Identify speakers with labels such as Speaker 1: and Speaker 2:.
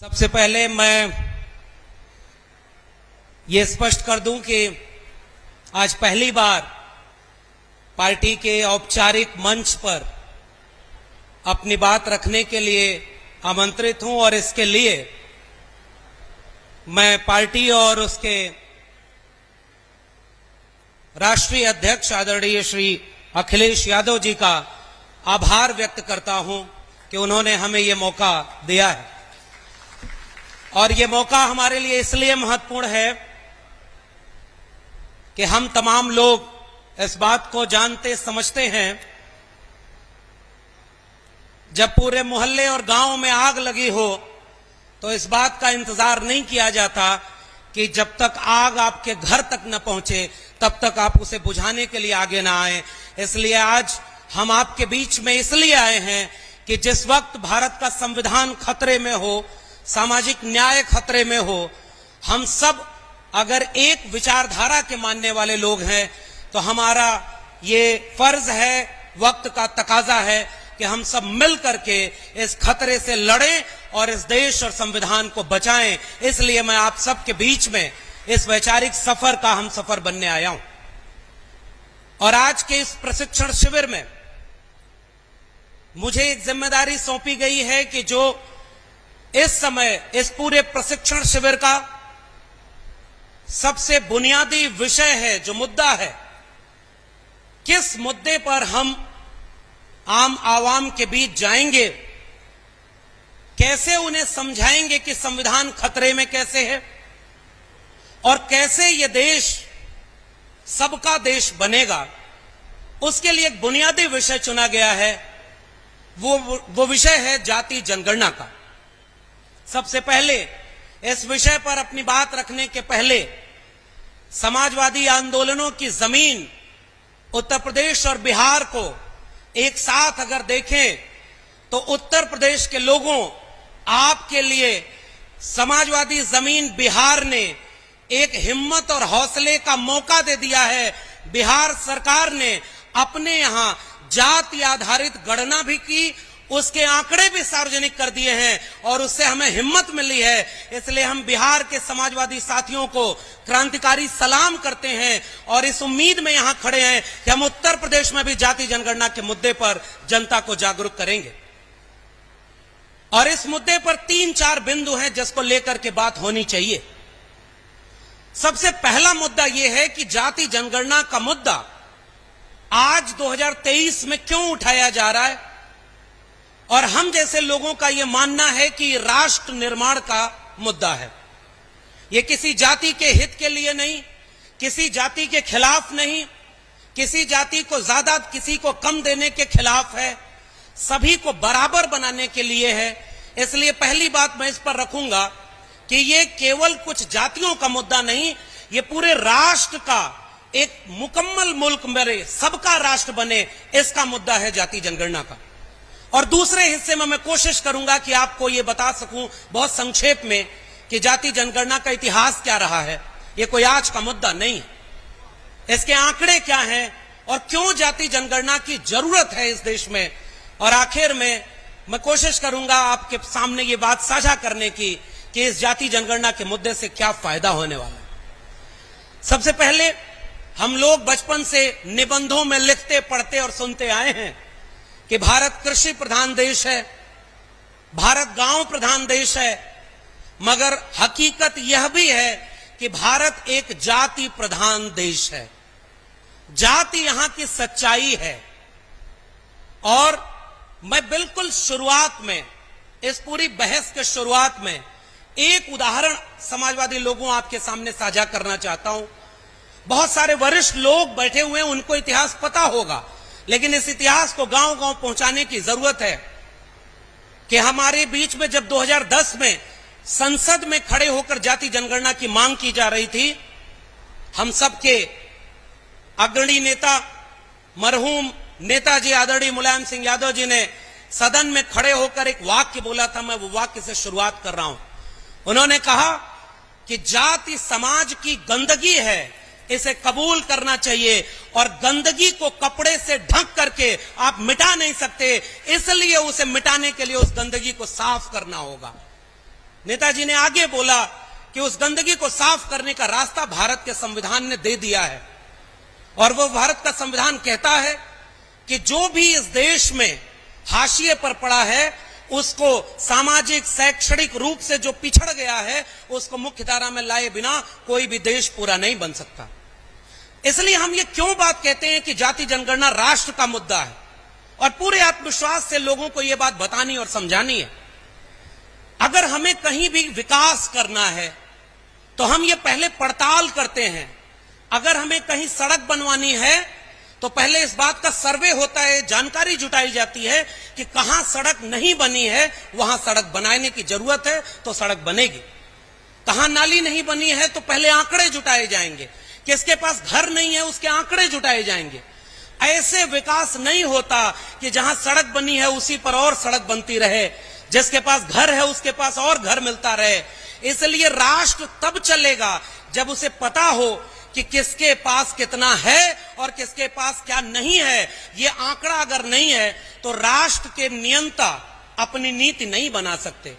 Speaker 1: सबसे पहले मैं ये स्पष्ट कर दूं कि आज पहली बार पार्टी के औपचारिक मंच पर अपनी बात रखने के लिए आमंत्रित हूं और इसके लिए मैं पार्टी और उसके राष्ट्रीय अध्यक्ष आदरणीय श्री अखिलेश यादव जी का आभार व्यक्त करता हूं कि उन्होंने हमें ये मौका दिया है। और ये मौका हमारे लिए इसलिए महत्वपूर्ण है कि हम तमाम लोग इस बात को जानते समझते हैं, जब पूरे मोहल्ले और गांव में आग लगी हो तो इस बात का इंतजार नहीं किया जाता कि जब तक आग आपके घर तक न पहुंचे तब तक आप उसे बुझाने के लिए आगे ना आए। इसलिए आज हम आपके बीच में इसलिए आए हैं कि जिस वक्त भारत का संविधान खतरे में हो, सामाजिक न्याय खतरे में हो, हम सब अगर एक विचारधारा के मानने वाले लोग हैं तो हमारा ये फर्ज है, वक्त का तकाजा है कि हम सब मिल करके इस खतरे से लड़ें और इस देश और संविधान को बचाएं। इसलिए मैं आप सबके बीच में इस वैचारिक सफर का हम सफर बनने आया हूं। और आज के इस प्रशिक्षण शिविर में मुझे एक जिम्मेदारी सौंपी गई है कि जो इस समय इस पूरे प्रशिक्षण शिविर का सबसे बुनियादी विषय है, जो मुद्दा है, किस मुद्दे पर हम आम आवाम के बीच जाएंगे, कैसे उन्हें समझाएंगे कि संविधान खतरे में कैसे है और कैसे यह देश सबका देश बनेगा, उसके लिए एक बुनियादी विषय चुना गया है। वो विषय है जाति जनगणना का। सबसे पहले इस विषय पर अपनी बात रखने के पहले समाजवादी आंदोलनों की जमीन उत्तर प्रदेश और बिहार को एक साथ अगर देखें तो उत्तर प्रदेश के लोगों, आपके लिए समाजवादी जमीन बिहार ने एक हिम्मत और हौसले का मौका दे दिया है। बिहार सरकार ने अपने यहां जाति आधारित गणना भी की, उसके आंकड़े भी सार्वजनिक कर दिए हैं और उससे हमें हिम्मत मिली है। इसलिए हम बिहार के समाजवादी साथियों को क्रांतिकारी सलाम करते हैं और इस उम्मीद में यहां खड़े हैं कि हम उत्तर प्रदेश में भी जाति जनगणना के मुद्दे पर जनता को जागरूक करेंगे। और इस मुद्दे पर 3-4 बिंदु हैं जिसको लेकर के बात होनी चाहिए। सबसे पहला मुद्दा यह है कि जाति जनगणना का मुद्दा आज 2023 में क्यों उठाया जा रहा है, और हम जैसे लोगों का यह मानना है कि राष्ट्र निर्माण का मुद्दा है। यह किसी जाति के हित के लिए नहीं, किसी जाति के खिलाफ नहीं, किसी जाति को ज्यादा किसी को कम देने के खिलाफ है, सभी को बराबर बनाने के लिए है। इसलिए पहली बात मैं इस पर रखूंगा कि यह केवल कुछ जातियों का मुद्दा नहीं, यह पूरे राष्ट्र का, एक मुकम्मल मुल्क मेरे सबका राष्ट्र बने, इसका मुद्दा है जाति जनगणना का। और दूसरे हिस्से में मैं कोशिश करूंगा कि आपको यह बता सकूं बहुत संक्षेप में कि जाति जनगणना का इतिहास क्या रहा है। यह कोई आज का मुद्दा नहीं है, इसके आंकड़े क्या हैं और क्यों जाति जनगणना की जरूरत है इस देश में। और आखिर में मैं कोशिश करूंगा आपके सामने ये बात साझा करने की कि इस जाति जनगणना के मुद्दे से क्या फायदा होने वाला है। सबसे पहले हम लोग बचपन से निबंधों में लिखते, पढ़ते और सुनते आए हैं कि भारत कृषि प्रधान देश है, भारत गांव प्रधान देश है, मगर हकीकत यह भी है कि भारत एक जाति प्रधान देश है। जाति यहां की सच्चाई है। और मैं बिल्कुल शुरुआत में, इस पूरी बहस के शुरुआत में एक उदाहरण समाजवादी लोगों आपके सामने साझा करना चाहता हूं। बहुत सारे वरिष्ठ लोग बैठे हुए हैं, उनको इतिहास पता होगा, लेकिन इस इतिहास को गांव-गांव पहुंचाने की जरूरत है कि हमारे बीच में जब 2010 में संसद में खड़े होकर जाति जनगणना की मांग की जा रही थी, हम सबके अग्रणी नेता मरहूम नेताजी आदरणीय मुलायम सिंह यादव जी ने सदन में खड़े होकर एक वाक्य बोला था। मैं वो वाक्य से शुरुआत कर रहा हूं। उन्होंने कहा कि जाति समाज की गंदगी है, इसे कबूल करना चाहिए और गंदगी को कपड़े से ढक करके आप मिटा नहीं सकते, इसलिए उसे मिटाने के लिए उस गंदगी को साफ करना होगा। नेताजी ने आगे बोला कि उस गंदगी को साफ करने का रास्ता भारत के संविधान ने दे दिया है। और वो भारत का संविधान कहता है कि जो भी इस देश में हाशिए पर पड़ा है, उसको सामाजिक शैक्षणिक रूप से जो पिछड़ गया है, उसको मुख्य धारा में लाए बिना कोई भी देश पूरा नहीं बन सकता। इसलिए हम ये क्यों बात कहते हैं कि जाति जनगणना राष्ट्र का मुद्दा है, और पूरे आत्मविश्वास से लोगों को यह बात बतानी और समझानी है। अगर हमें कहीं भी विकास करना है तो हम ये पहले पड़ताल करते हैं। अगर हमें कहीं सड़क बनवानी है तो पहले इस बात का सर्वे होता है, जानकारी जुटाई जाती है कि कहां सड़क नहीं बनी है, वहां सड़क बनाने की जरूरत है तो सड़क बनेगी। कहां नाली नहीं बनी है तो पहले आंकड़े जुटाए जाएंगे, किसके पास घर नहीं है उसके आंकड़े जुटाए जाएंगे। ऐसे विकास नहीं होता कि जहां सड़क बनी है उसी पर और सड़क बनती रहे, जिसके पास घर है उसके पास और घर मिलता रहे। इसलिए राष्ट्र तब चलेगा जब उसे पता हो कि किसके पास कितना है और किसके पास क्या नहीं है। ये आंकड़ा अगर नहीं है तो राष्ट्र के नियंता अपनी नीति नहीं बना सकते।